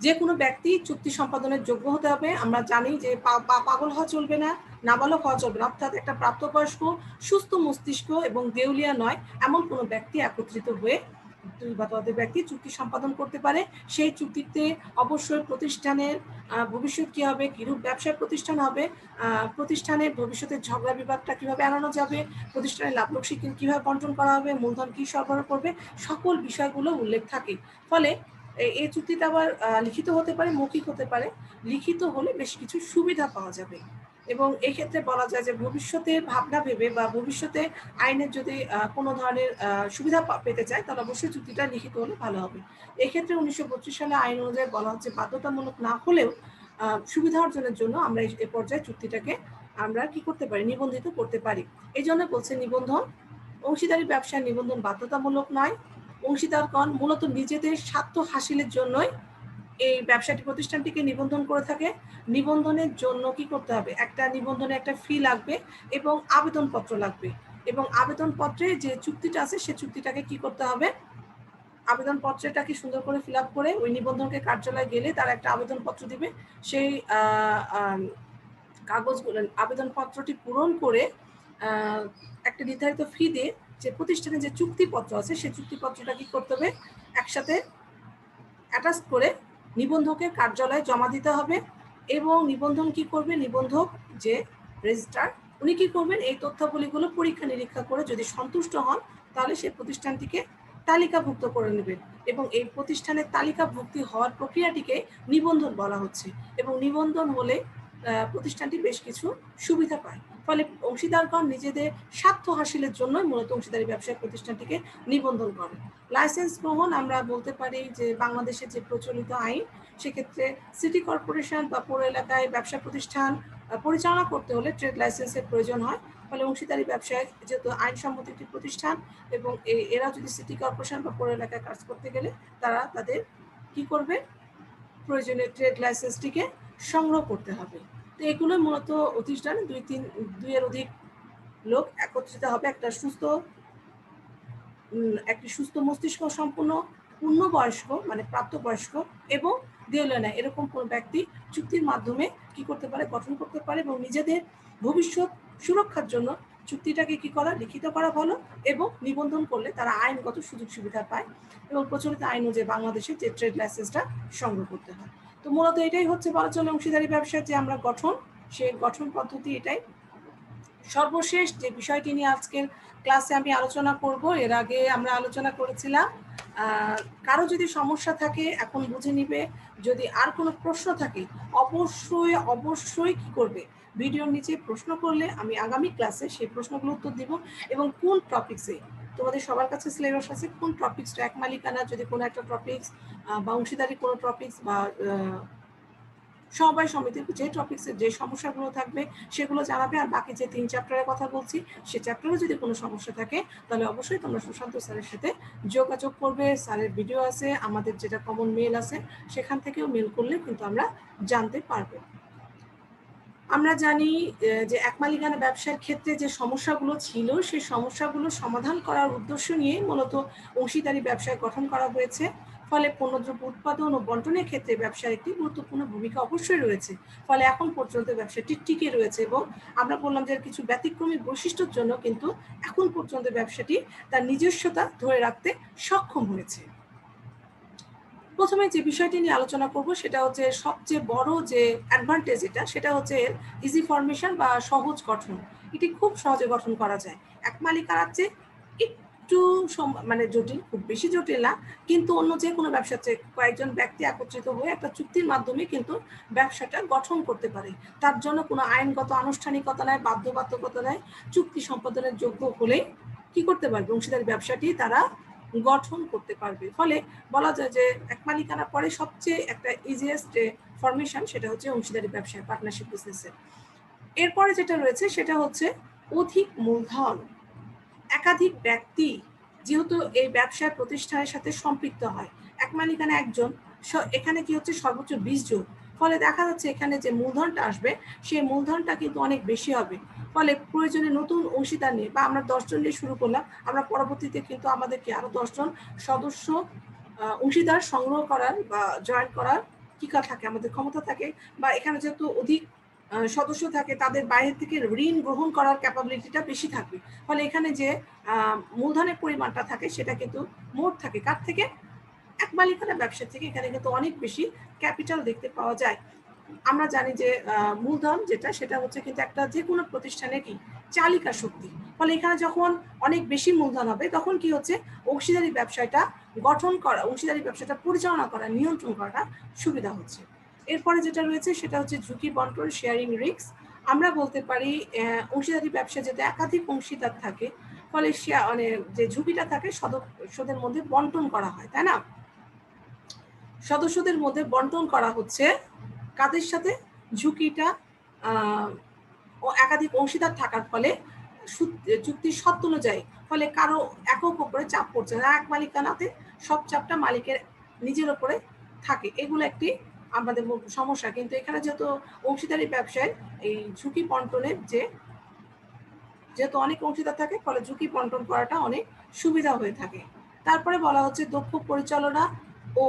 যে কোনো ব্যক্তি চুক্তি সম্পাদনের যোগ্য হতে হবে। আমরা জানি যে পাগল হওয়া চলবে না, নাবালক হওয়া চলবে না, অর্থাৎ একটা প্রাপ্তবয়স্ক সুস্থ মস্তিষ্ক এবং দেউলিয়া নয় এমন কোনো ব্যক্তি একত্রিত হয়ে 2 বা ততোধিক ব্যক্তি চুক্তি সম্পাদন করতে পারে। সেই চুক্তিতে অবশ্যই প্রতিষ্ঠানের ভবিষ্যৎ কি হবে, কিরূপ ব্যবসায় প্রতিষ্ঠান হবে, প্রতিষ্ঠানের ভবিষ্যতের ঝগড়া বিবাদটা কিভাবে এড়ানো যাবে, প্রতিষ্ঠানের লাভ লোকসান কিভাবে বন্টন করা হবে, মূলধন কি সরবরাহ করবে, সকল বিষয়গুলো উল্লেখ থাকে। ফলে এই চুক্তিটা আবার লিখিত হতে পারে, মৌখিক হতে পারে। লিখিত হলে বেশ কিছু সুবিধা পাওয়া যাবে, এবং এক্ষেত্রে বলা যায় যে ভবিষ্যতের ভাবনা ভেবে বা ভবিষ্যতে আইনের যদি কোনো ধরনের সুবিধা পেতে চায় তাহলে অবশ্যই চুক্তিটা লিখিত হলে ভালো হবে। এক্ষেত্রে 1932 সালে আইন অনুযায়ী বলা হচ্ছে বাধ্যতামূলক না হলেও সুবিধা অর্জনের জন্য আমরা এই পর্যায়ে চুক্তিটাকে আমরা কি করতে পারি, নিবন্ধিত করতে পারি। এই জন্য বলছে নিবন্ধন। অংশীদারি ব্যবসায় নিবন্ধন বাধ্যতামূলক নয়। অংশীদারগণ মূলত নিজেদের স্বার্থ হাসিলের জন্যই এই ব্যবসাটি প্রতিষ্ঠানটিকে নিবন্ধন করে থাকে। নিবন্ধনের জন্য কি করতে হবে, নিবন্ধনে একটা ফি লাগবে এবং আবেদনপত্র লাগবে, এবং আবেদনপত্রে যে চুক্তিটা আছে সে চুক্তিটাকে কি করতে হবে, আবেদনপত্রটাকে সুন্দর করে ফিল আপ করে ওই নিবন্ধনকে কার্যালয়ে গেলে তারা একটা আবেদনপত্র দিবে। সেই কাগজগুলো আবেদনপত্রটি পূরণ করে একটা নির্ধারিত ফি দিয়ে যে প্রতিষ্ঠানে যে চুক্তিপত্র আছে সেই চুক্তিপত্রটা কি করতে হবে, একসাথে অ্যাটাচ করে নিবন্ধকের কার্যালয়ে জমা দিতে হবে। এবং নিবন্ধন কি করবে, নিবন্ধক যে রেজিস্ট্রার উনি কি করবেন, এই তথ্যাবলীগুলো পরীক্ষা নিরীক্ষা করে যদি সন্তুষ্ট হন তাহলে সেই প্রতিষ্ঠানটিকে তালিকাভুক্ত করে নেবেন, এবং এই প্রতিষ্ঠানের তালিকাভুক্তি হওয়ার প্রক্রিয়াটিকে নিবন্ধন বলা হচ্ছে। এবং নিবন্ধন হলে প্রতিষ্ঠানটি বেশ কিছু সুবিধা পায়। ফলে অংশীদারগণ নিজেদের স্বার্থ হাসিলের জন্য মূলত অংশীদারি ব্যবসায়িক প্রতিষ্ঠানটিকে নিবন্ধন করে। লাইসেন্স গ্রহণ আমরা বলতে পারি যে বাংলাদেশের যে প্রচলিত আইন, সেক্ষেত্রে সিটি কর্পোরেশন বা পৌর এলাকায় ব্যবসা প্রতিষ্ঠান পরিচালনা করতে হলে ট্রেড লাইসেন্সের প্রয়োজন হয়। ফলে অংশীদারি ব্যবসায় যেহেতু আইনসম্মত একটি প্রতিষ্ঠান, এবং এরা যদি সিটি কর্পোরেশন বা পৌর এলাকায় কাজ করতে গেলে তারা তাদের কি করবে, প্রয়োজনীয় ট্রেড লাইসেন্সটিকে সংগ্রহ করতে হবে। তো এগুলো মূলত প্রতিষ্ঠান 2 এর অধিক লোক একত্রিত হবে একটি সুস্থ মস্তিষ্ক সম্পন্ন পূর্ণবয়স্ক মানে প্রাপ্তবয়স্ক এবং দেউলিয়া নয় এরকম কোন ব্যক্তি চুক্তির মাধ্যমে কি করতে পারে, গঠন করতে পারে, এবং নিজেদের ভবিষ্যৎ সুরক্ষার জন্য চুক্তিটাকে কি করা, লিখিত করা ভালো, এবং নিবন্ধন করলে তারা আইনগত সুযোগ সুবিধা পায় এবং প্রচলিত আইন অনুযায়ী বাংলাদেশের যে ট্রেড লাইসেন্সটা সংগ্রহ করতে হয়। তো মূলত এটাই হচ্ছে বলা চলে অংশীদারি ব্যবসার যে আমরা গঠন, সেই গঠন পদ্ধতি এটাই। সর্বশেষ যে বিষয়টি নিয়ে আজকের ক্লাসে আমি আলোচনা করব, এর আগে আমরা আলোচনা করেছিলাম, কারো যদি সমস্যা থাকে এখন বুঝে নিবে, যদি আর কোনো প্রশ্ন থাকে অবশ্যই অবশ্যই কি করবে, ভিডিওর নিচে প্রশ্ন করলে আমি আগামী ক্লাসে সেই প্রশ্নগুলো উত্তর দিব। এবং কোন টপিক্সে তোমাদের সবার কাছে সিলেবাস আছে, কোন টপিক্সটা এক মালিকানা যদি কোনো একটা টপিক্স বা অংশীদারি কোনো টপিক্স বা সমবায় সমিতির যে টপিক্সের যে সমস্যাগুলো থাকবে সেগুলো জানাবে। আর বাকি যে 3 চ্যাপ্টারের কথা বলছি সে চ্যাপ্টারে যদি কোনো সমস্যা থাকে তাহলে অবশ্যই তোমরা সুশান্ত স্যারের সাথে যোগাযোগ করবে। স্যারের ভিডিও আছে, আমাদের যেটা কমন মেল আছে সেখান থেকেও মেল করলে কিন্তু আমরা জানতে পারবো। আমরা জানি যে এক মালিকানা ব্যবসার ক্ষেত্রে যে সমস্যাগুলো ছিল সেই সমস্যাগুলো সমাধান করার উদ্দেশ্য নিয়ে মূলত অংশীদারি ব্যবসায় গঠন করা হয়েছে। ফলে পণ্যদ্রব্য উৎপাদন ও বন্টনের ক্ষেত্রে ব্যবসার একটি গুরুত্বপূর্ণ ভূমিকা অবশ্যই রয়েছে। ফলে এখন পর্যন্ত ব্যবসাটি টিকে রয়েছে এবং আমরা বললাম যে কিছু ব্যতিক্রমী বৈশিষ্ট্যের জন্য কিন্তু এখন পর্যন্ত ব্যবসাটি তার নিজস্বতা ধরে রাখতে সক্ষম হয়েছে। প্রথমে যে বিষয়টি নিয়ে আলোচনা করব সেটা হচ্ছে সবচেয়ে বড় যে অ্যাডভান্টেজ, সেটা হচ্ছে ইজি ফরমেশন বা সহজ গঠন। এটি খুব সহজে গঠন করা যায়। এক মালিকানার চেয়ে একটু মানে জটিল, খুব বেশি জটিল না, কিন্তু অন্য যে কোনো ব্যবসার চেয়ে কয়েকজন ব্যক্তি একত্রিত হয়ে একটা চুক্তির মাধ্যমে কিন্তু ব্যবসাটা গঠন করতে পারে। তার জন্য কোনো আইনগত আনুষ্ঠানিকতা নাই, বাধ্যবাধকতা নাই। চুক্তি সম্পাদনের যোগ্য হলেই কি করতে পারবে, অংশীদারি ব্যবসাটি তারা গঠন করতে পারবে। ফলে বলা যায় যে এক মালিকানা পরে সবচেয়ে একটা ইজিয়েস্ট ফরমেশন সেটা হচ্ছে অংশীদারি ব্যবসায়, পার্টনারশিপ বিজনেসে। এরপরে যেটা রয়েছে সেটা হচ্ছে অধিক মূলধন। একাধিক ব্যক্তি যেহেতু এই ব্যবসায় প্রতিষ্ঠানের সাথে সম্পৃক্ত হয়, এক মালিকানা একজন, এখানে কি হচ্ছে সর্বোচ্চ 20 জন। ফলে দেখা যাচ্ছে এখানে যে মূলধনটা আসবে সেই মূলধনটা কিন্তু অনেক বেশি হবে। ফলে প্রয়োজনে নতুন অংশীদার নিয়ে বা আমরা 10 জন নিয়ে শুরু করলাম, আমরা পরবর্তীতে কিন্তু আমাদেরকে আরো 10 জন সদস্য অংশীদার সংগ্রহ করার বা জয়েন করার কি থাকে, আমাদের ক্ষমতা থাকে। বা এখানে যেহেতু অধিক সদস্য থাকে তাদের বাইরে থেকে ঋণ গ্রহণ করার ক্যাপাবিলিটিটা বেশি থাকবে। ফলে এখানে যে মূলধনের পরিমাণটা থাকে সেটা কিন্তু মোট থাকে কার থেকে, এক মালিকানা ব্যবসা থেকে। এখানে কিন্তু অনেক বেশি ক্যাপিটাল দেখতে পাওয়া যায়। আমরা জানি যে মূলধন যেটা সেটা হচ্ছে কিন্তু একটা যে কোনো প্রতিষ্ঠানে কি চালিকা শক্তি। ফলে এখানে যখন অনেক বেশি মূলধন হবে তখন কি হচ্ছে, অংশীদারি ব্যবসাটা গঠন করা, অংশীদারি ব্যবসাটা পরিচালনা করা, নিয়ন্ত্রণ করাটা সুবিধা হচ্ছে। এরপরে যেটা রয়েছে সেটা হচ্ছে ঝুঁকি বন্টন, শেয়ারিং রিস্ক। আমরা বলতে পারি অংশীদারি ব্যবসা যেটা একাধিক অংশীদার থাকে ফলে মানে যে ঝুঁকিটা থাকে সদস্যদের মধ্যে বন্টন করা হয়, তাই না? সদস্যদের মধ্যে বন্টন করা হচ্ছে কাদের সাথে, ঝুঁকিটা একাধিক অংশীদার থাকার ফলে চুক্তির শর্ত অনুযায়ী, ফলে কারো একক উপরে চাপ পড়ছে না। এক মালিকানাতে সব চাপটা মালিকের নিজের উপরে থাকে, এগুলো একটি আমাদের সমস্যা। কিন্তু এখানে যেহেতু অংশীদারি ব্যবসায় এই ঝুঁকি বন্টনের যেহেতু অনেক অংশীদার থাকে ফলে ঝুঁকি বন্টন করাটা অনেক সুবিধা হয়ে থাকে। তারপরে বলা হচ্ছে দক্ষ পরিচালনা ও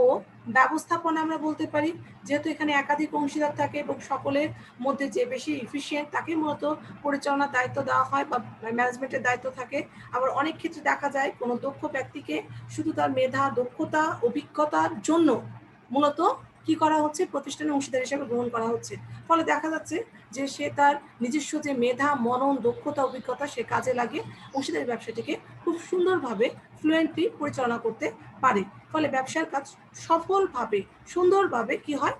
ব্যবস্থাপনা। আমরা বলতে পারি যেহেতু এখানে একাধিক অংশীদার থাকে এবং সকলের মধ্যে যে বেশি এফিশিয়েন্ট তাকে মূলত পরিচালনার দায়িত্ব দেওয়া হয় বা ম্যানেজমেন্টের দায়িত্ব থাকে। আবার অনেক ক্ষেত্রে দেখা যায় কোনো দক্ষ ব্যক্তিকে শুধু তার মেধা, দক্ষতা, অভিজ্ঞতার জন্য মূলত কি করা হচ্ছে, প্রতিষ্ঠানের অংশীদার হিসেবে গ্রহণ করা হচ্ছে। ফলে দেখা যাচ্ছে যে সে তার নিজস্ব যে মেধা, মনন, দক্ষতা, অভিজ্ঞতা সে কাজে লাগিয়ে অংশীদারি ব্যবসাটিকে খুব সুন্দরভাবে ফ্লুয়েন্টলি পরিচালনা করতে পারে। ফলে ব্যবসার কাজ সফলভাবে সুন্দরভাবে কি হয়,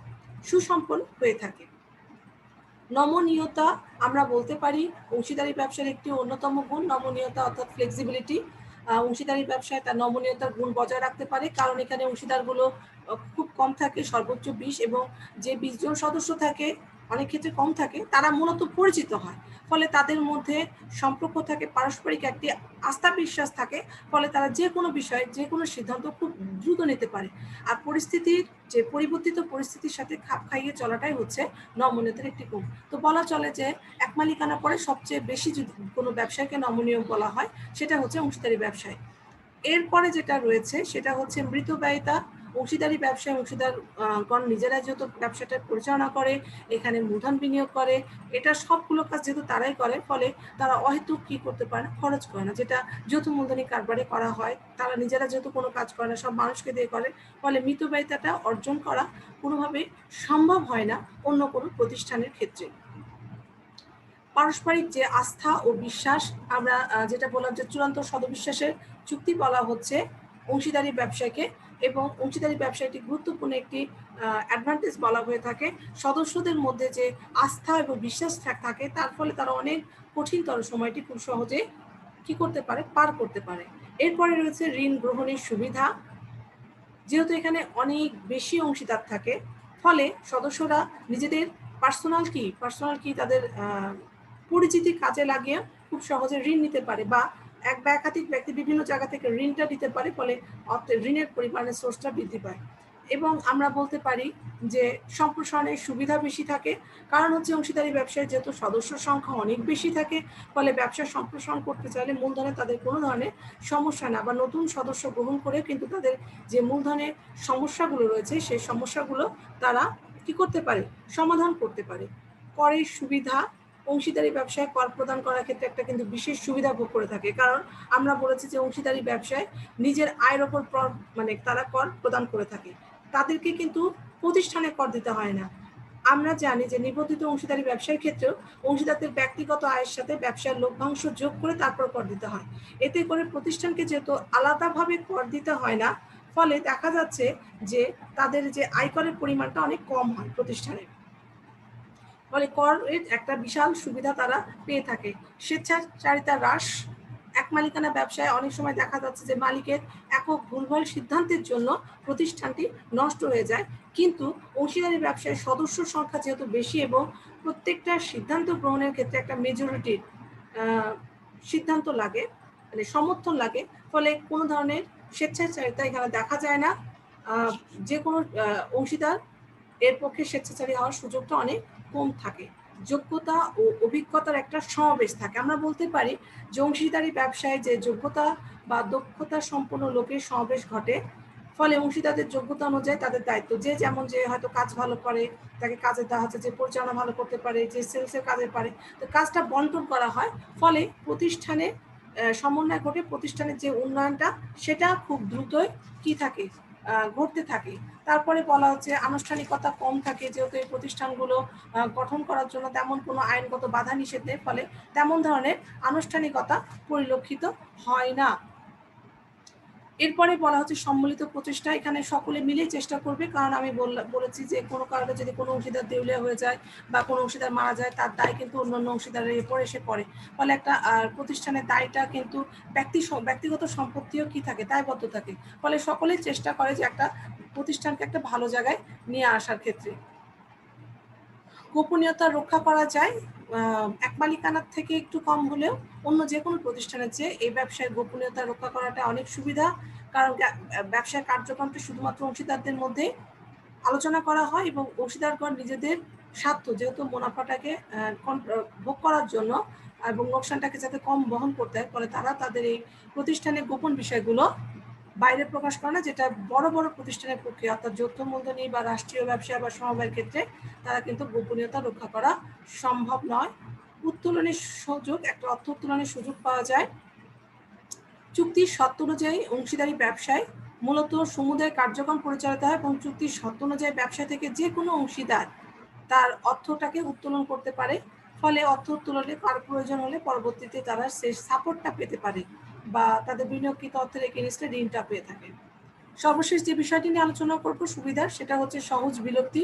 সুসম্পন্ন হয়ে থাকে। নমনীয়তা, আমরা বলতে পারি অংশীদারি ব্যবসার একটি অন্যতম গুণ নমনীয়তা, অর্থাৎ ফ্লেক্সিবিলিটি। অংশীদারি ব্যবসায় তার নমনীয়তার গুণ বজায় রাখতে পারে, কারণ এখানে অংশীদারগুলো খুব কম থাকে, সর্বোচ্চ 20, এবং যে 20 জন সদস্য থাকে অনেক ক্ষেত্রে কম থাকে, তারা মূলত পরিচিত হয়। ফলে তাদের মধ্যে সম্পর্ক থাকে, পারস্পরিক একটি আস্থা বিশ্বাস থাকে। ফলে তারা যে কোনো বিষয়ে যে কোনো সিদ্ধান্ত খুব দ্রুত নিতে পারে। আর পরিস্থিতির যে পরিবর্তিত পরিস্থিতির সাথে খাপ খাইয়ে চলাটাই হচ্ছে নমনীয়তার একটি গুণ। তো বলা চলে যে এক মালিকানা পরে সবচেয়ে বেশি যদি কোনো ব্যবসায়কে নমনীয় বলা হয় সেটা হচ্ছে অংশীদারি ব্যবসায়। এরপরে যেটা রয়েছে সেটা হচ্ছে মৃতব্যয়িতা। অংশীদারি ব্যবসায় অংশীদারগণ নিজেরা যেহেতু ব্যবসাটা পরিচালনা করে, এখানে মূলধন বিনিয়োগ করে, এটা সবগুলো কাজ যেহেতু তারাই করে, ফলে তারা অহেতুক কি করতে পারে না, খরচ করে না, যেটা যৌথ মূলধনী কারবারে করা হয়। তারা নিজেরা যেহেতু কোনো কাজ করে না, সব মানুষকে দিয়ে করে, ফলে মিতব্যয়িতাটা অর্জন করা কোনোভাবে সম্ভব হয় না অন্য কোনো প্রতিষ্ঠানের ক্ষেত্রে। পারস্পরিক যে আস্থা ও বিশ্বাস, আমরা যেটা বললাম যে চূড়ান্ত সদবিশ্বাসের চুক্তি বলা হচ্ছে অংশীদারি ব্যবসায়কে, এবং অংশীদারি ব্যবসায়টি গুরুত্বপূর্ণ একটি অ্যাডভান্টেজ বলা হয়ে থাকে। সদস্যদের মধ্যে যে আস্থা এবং বিশ্বাস থাকে, তার ফলে তারা অনেক কঠিনতর সময়টি খুব সহজে কি করতে পারে, পার করতে পারে। এরপরে রয়েছে ঋণ গ্রহণের সুবিধা। যেহেতু এখানে অনেক বেশি অংশীদার থাকে, ফলে সদস্যরা নিজেদের পার্সোনাল কি তাদের পরিচিতি কাজে লাগিয়ে খুব সহজে ঋণ নিতে পারে, বা এক বা একাধিক ব্যক্তি বিভিন্ন জায়গা থেকে ঋণটা দিতে পারে, ফলে ঋণের পরিমাণের সোর্সটা বৃদ্ধি পায়। এবং আমরা বলতে পারি যে সম্প্রসারণের সুবিধা বেশি থাকে, কারণ হচ্ছে অংশীদারি ব্যবসায় যেহেতু সদস্য সংখ্যা অনেক বেশি থাকে, ফলে ব্যবসা সম্প্রসারণ করতে চাইলে মূলধনে তাদের কোনো ধরনের সমস্যা না, বা নতুন সদস্য গ্রহণ করে কিন্তু তাদের যে মূলধনের সমস্যাগুলো রয়েছে সেই সমস্যাগুলো তারা কি করতে পারে, সমাধান করতে পারে। করের সুবিধা, অংশীদারি ব্যবসায় কর প্রদান করার ক্ষেত্রে একটা কিন্তু বিশেষ সুবিধা ভোগ করে থাকে, কারণ আমরা বলেছি যে অংশীদারি ব্যবসায় নিজের আয়ের ওপর মানে তারা কর প্রদান করে থাকে, তাদেরকে কিন্তু প্রতিষ্ঠানে কর দিতে হয় না। আমরা জানি যে নিবন্ধিত অংশীদারি ব্যবসার ক্ষেত্রেও অংশীদারদের ব্যক্তিগত আয়ের সাথে ব্যবসার লভ্যাংশ যোগ করে তারপর কর দিতে হয়। এতে করে প্রতিষ্ঠানকে যেহেতু আলাদাভাবে কর দিতে হয় না, ফলে দেখা যাচ্ছে যে তাদের যে আয়করের পরিমাণটা অনেক কম হয় প্রতিষ্ঠানের, ফলে করের একটা বিশাল সুবিধা তারা পেয়ে থাকে। স্বেচ্ছাচারিতা হ্রাস, এক মালিকানা ব্যবসায় অনেক সময় দেখা যাচ্ছে যে মালিকের একক ভুলভাল সিদ্ধান্তের জন্য প্রতিষ্ঠানটি নষ্ট হয়ে যায়, কিন্তু অংশীদারি ব্যবসায় সদস্য সংখ্যা যেহেতু বেশি এবং প্রত্যেকটা সিদ্ধান্ত গ্রহণের ক্ষেত্রে একটা মেজরিটির সিদ্ধান্ত লাগে, মানে সমর্থন লাগে, ফলে কোনো ধরনের স্বেচ্ছাচারিতা এখানে দেখা যায় না। যে কোনো অংশীদার এর পক্ষে স্বেচ্ছাচারী হওয়ার সুযোগটা অনেক কম থাকে। যোগ্যতা ও অভিজ্ঞতার একটা সমাবেশ থাকে। আমরা বলতে পারি যে অংশীদারি ব্যবসায় যে যোগ্যতা বা দক্ষতা সম্পন্ন লোকের সমাবেশ ঘটে, ফলে অংশীদারদের যোগ্যতা অনুযায়ী তাদের দায়িত্ব, যে যেমন যে হয়তো কাজ ভালো করে তাকে কাজে দেওয়া হচ্ছে, যে পরিচালনা ভালো করতে পারে, যে সেলসের কাজে পারে, তো কাজটা বন্টন করা হয়, ফলে প্রতিষ্ঠানে সমন্বয় ঘটে, প্রতিষ্ঠানের যে উন্নয়নটা সেটা খুব দ্রুতই কি থাকে, ঘটতে থাকে। তারপরে বলা হচ্ছে আনুষ্ঠানিকতা কম থাকে, যেহেতু এই প্রতিষ্ঠানগুলো গঠন করার জন্য তেমন কোনো আইনগত বাধা নিষেধ নেই, ফলে তেমন ধরনের আনুষ্ঠানিকতা পরিলক্ষিত হয় না। এরপরে বলা হচ্ছে সম্মিলিত প্রচেষ্টা, এখানে সকলে মিলেই চেষ্টা করবে, কারণ আমি বলেছি যে কোনো কারণে যদি কোনো অংশীদার দেউলিয়া হয়ে যায় বা কোনো অংশীদার মারা যায়, তার দায় কিন্তু অন্যান্য অংশীদারের উপর এসে পড়ে, ফলে একটা প্রতিষ্ঠানের দায়টা কিন্তু ব্যক্তিগত সম্পত্তিও কি থাকে, দায়বদ্ধ থাকে, ফলে সকলেই চেষ্টা করে যে একটা প্রতিষ্ঠানকে একটা ভালো জায়গায় নিয়ে আসার ক্ষেত্রে। গোপনীয়তা রক্ষা করা যায় এক মালিকানার থেকে একটু কম হলেও অন্য যে কোনো প্রতিষ্ঠানের চেয়ে এই ব্যবসায় গোপনীয়তা রক্ষা করাটা অনেক সুবিধা, কারণ ব্যবসায় কার্যক্রমটা শুধুমাত্র অংশীদারদের মধ্যে আলোচনা করা হয়, এবং অংশীদারগণ নিজেদের স্বার্থ, যেহেতু মুনাফাটাকে ভোগ করার জন্য এবং লোকসানটাকে যাতে কম বহন করতে হয়, ফলে তারা তাদের এই প্রতিষ্ঠানের গোপন বিষয়গুলো বাইরে প্রকাশ করে না, যেটা বড় বড় প্রতিষ্ঠানের পক্ষে, অর্থাৎ যৌথ মূলধনী বা রাষ্ট্রীয় ব্যবসা বা সমবায়ের ক্ষেত্রে তারা কিন্তু গোপনীয়তা রক্ষা করা সম্ভব নয়। উত্তোলনের সুযোগ, একটা অর্থ উত্তোলনের সুযোগ পাওয়া যায়। চুক্তির শর্ত অনুযায়ী অংশীদারি ব্যবসায় মূলত সমুদায় কার্যক্রম পরিচালিত হয়, এবং চুক্তির শর্ত অনুযায়ী ব্যবসা থেকে যে কোনো অংশীদার তার অর্থটাকে উত্তোলন করতে পারে, ফলে অর্থ উত্তোলনে কার প্রয়োজন হলে পরবর্তীতে তারা সেই সাপোর্টটা পেতে পারে, বা তাদের বিনিয়োগকৃত অর্থের এগেইনস্টে ঋণটা পেয়ে থাকে। সর্বশেষ যে বিষয়টি নিয়ে আলোচনা করব সুবিধার, সেটা হচ্ছে সহজ বিলুপ্তি।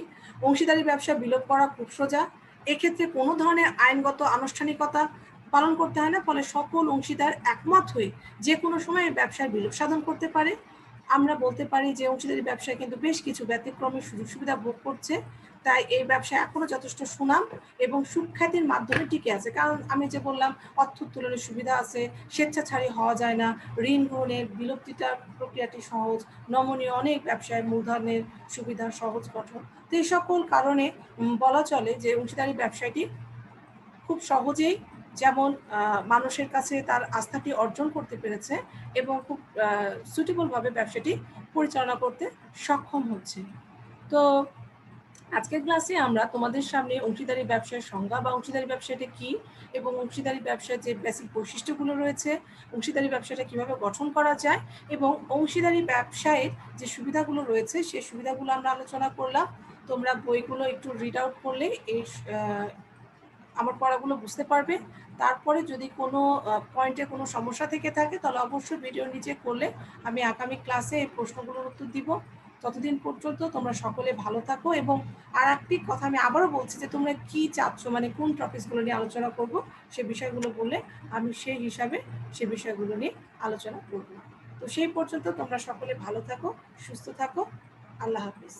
অংশীদারি ব্যবসা বিলোপ করা খুব সোজা, এক্ষেত্রে কোনো ধরনের আইনগত আনুষ্ঠানিকতা পালন করতে হয় না, ফলে সকল অংশীদার একমত হয়ে যে কোনো সময় ব্যবসার বিলোপ সাধন করতে পারে। আমরা বলতে পারি যে অংশীদারি ব্যবসায় কিন্তু বেশ কিছু ব্যতিক্রমী সুযোগ সুবিধা ভোগ করছে, তাই এই ব্যবসা এখনো যথেষ্ট সুনাম এবং সুখ্যাতির মাধ্যমে টিকে আছে, কারণ আমি যে বললাম অর্থ উত্তোলনের সুবিধা আছে, স্বেচ্ছাচারী হওয়া যায় না, ঋণ গ্রহণের বিলুপ্তিটা প্রক্রিয়াটি সহজ, নমনীয় অনেক ব্যবসায় মূলধনের সুবিধা সহজ গঠন, তো এই সকল কারণে বলা চলে যে অংশীদারি ব্যবসাটি খুব সহজেই যেমন মানুষের কাছে তার আস্থাটি অর্জন করতে পেরেছে এবং খুব সুটেবলভাবে ব্যবসাটি পরিচালনা করতে সক্ষম হচ্ছে। তো আজকের ক্লাসে আমরা তোমাদের সামনে অংশীদারি ব্যবসার সংজ্ঞা বা অংশীদারি ব্যবসাটা কি এবং অংশীদারি ব্যবসার যে বেসিক বৈশিষ্ট্যগুলো রয়েছে, অংশীদারি ব্যবসাটা কিভাবে গঠন করা যায় এবং অংশীদারি ব্যবসায়ের যে সুবিধাগুলো রয়েছে সেই সুবিধাগুলো আমরা আলোচনা করলাম। তোমরা বইগুলো একটু রিড আউট করলে এই আমার পড়াগুলো বুঝতে পারবে। তারপরে যদি কোনো পয়েন্টে কোনো সমস্যা থেকে থাকে তাহলে অবশ্যই ভিডিও নিচে করলে আমি আগামী ক্লাসে এই প্রশ্নগুলোর উত্তর দিব। ততদিন পর্যন্ত তোমরা সকলে ভালো থাকো। এবং আর একটি কথা আমি আবারও বলছি যে তোমরা কি চাচ্ছ, মানে কোন টপিকসগুলো নিয়ে আলোচনা করব সে বিষয়গুলো বললে আমি সেই হিসাবে সে বিষয়গুলো নিয়ে আলোচনা করব। তো সেই পর্যন্ত তোমরা সকলে ভালো থাকো, সুস্থ থাকো। আল্লাহ হাফিজ।